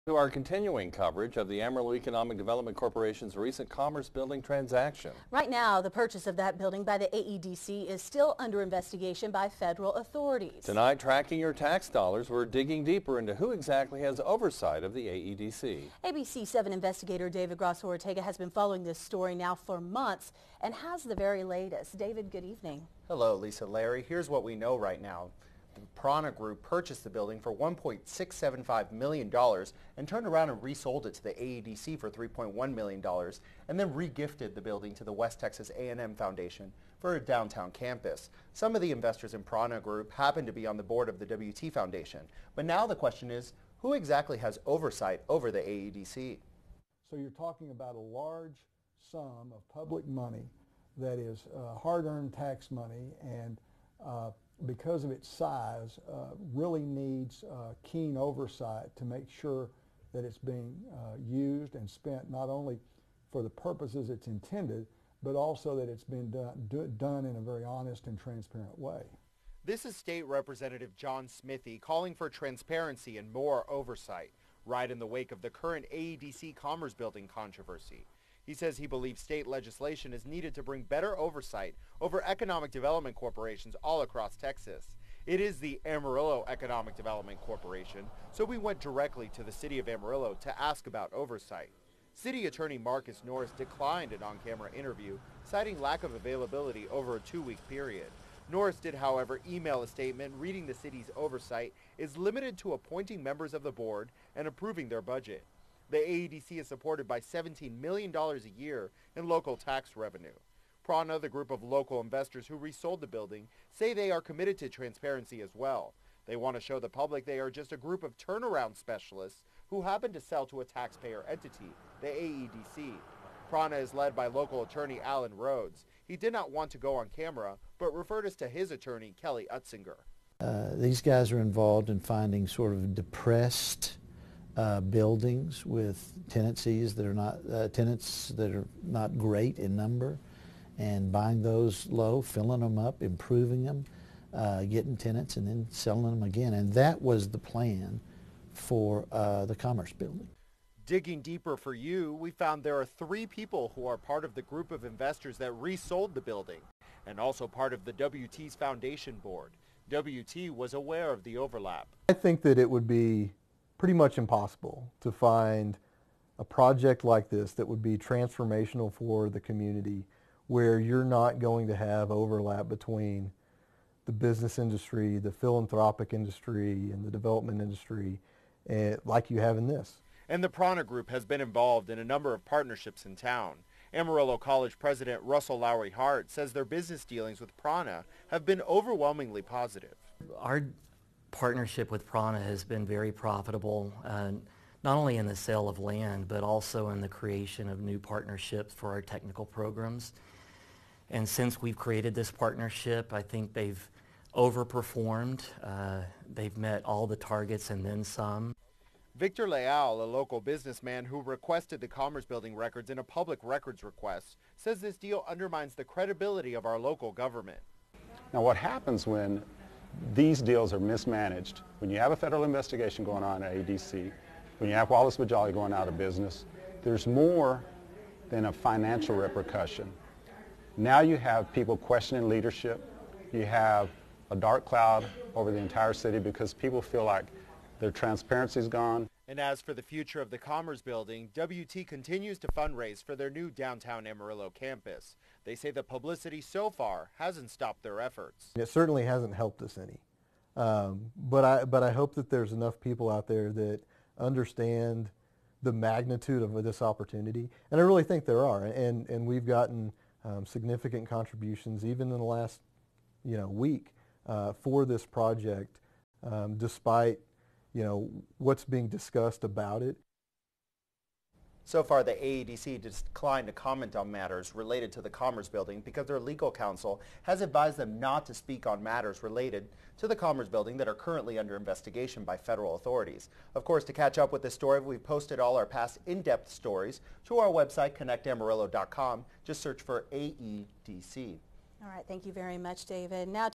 To our continuing coverage of the Amarillo Economic Development Corporation's recent commerce building transaction. Right now, the purchase of that building by the AEDC is still under investigation by federal authorities. Tonight, tracking your tax dollars, we're digging deeper into who exactly has oversight of the AEDC. ABC 7 investigator David Grosso-Ortega has been following this story now for months and has the very latest. David, good evening. Hello, Lisa, Larry. Here's what we know right now. The Prana Group purchased the building for $1.675 million and turned around and resold it to the AEDC for $3.1 million and then regifted the building to the West Texas A&M Foundation for a downtown campus. Some of the investors in Prana Group happen to be on the board of the WT Foundation. But now the question is, who exactly has oversight over the AEDC? So you're talking about a large sum of public money that is hard-earned tax money, and because of its size, really needs keen oversight to make sure that it's being used and spent not only for the purposes it's intended, but also that it's been done in a very honest and transparent way. This is State Representative John Smithy calling for transparency and more oversight, right in the wake of the current AEDC Commerce Building controversy. He says he believes state legislation is needed to bring better oversight over economic development corporations all across Texas. It is the Amarillo Economic Development Corporation, so we went directly to the city of Amarillo to ask about oversight. City Attorney Marcus Norris declined an on-camera interview, citing lack of availability over a 2-week period. Norris did, however, email a statement reading the city's oversight is limited to appointing members of the board and approving their budget. The AEDC is supported by $17 million a year in local tax revenue. Prana, the group of local investors who resold the building, say they are committed to transparency as well. They want to show the public they are just a group of turnaround specialists who happen to sell to a taxpayer entity, the AEDC. Prana is led by local attorney Alan Rhodes. He did not want to go on camera, but referred us to his attorney, Kelly Utzinger. These guys are involved in finding sort of depressed buildings with tenants that are not great in number, and buying those low, filling them up, improving them, getting tenants, and then selling them again. And that was the plan for the Commerce Building. Digging deeper for you, we found there are 3 people who are part of the group of investors that resold the building and also part of the WT's foundation board. WT was aware of the overlap. I think that it would be pretty much impossible to find a project like this that would be transformational for the community, where you're not going to have overlap between the business industry, the philanthropic industry, and the development industry like you have in this. And the Prana Group has been involved in a number of partnerships in town. Amarillo College President Russell Lowry Hart says their business dealings with Prana have been overwhelmingly positive. Our partnership with Prana has been very profitable, not only in the sale of land, but also in the creation of new partnerships for our technical programs. And since we've created this partnership, I think they've overperformed. They've met all the targets and then some. Victor Leal, a local businessman who requested the Commerce Building records in a public records request, says this deal undermines the credibility of our local government. Now, what happens when these deals are mismanaged, when you have a federal investigation going on at AEDC, when you have Wallace Bajali going out of business, there's more than a financial repercussion. Now you have people questioning leadership. You have a dark cloud over the entire city because people feel like their transparency is gone. And as for the future of the Commerce Building, WT continues to fundraise for their new downtown Amarillo campus. They say the publicity so far hasn't stopped their efforts. It certainly hasn't helped us any. But I hope that there's enough people out there that understand the magnitude of this opportunity. And I really think there are. And we've gotten significant contributions even in the last week for this project, despite what's being discussed about it. So far, the AEDC declined to comment on matters related to the Commerce Building because their legal counsel has advised them not to speak on matters related to the Commerce Building that are currently under investigation by federal authorities. Of course, to catch up with this story, we've posted all our past in-depth stories to our website, connectamarillo.com. Just search for AEDC. All right, thank you very much, David. Now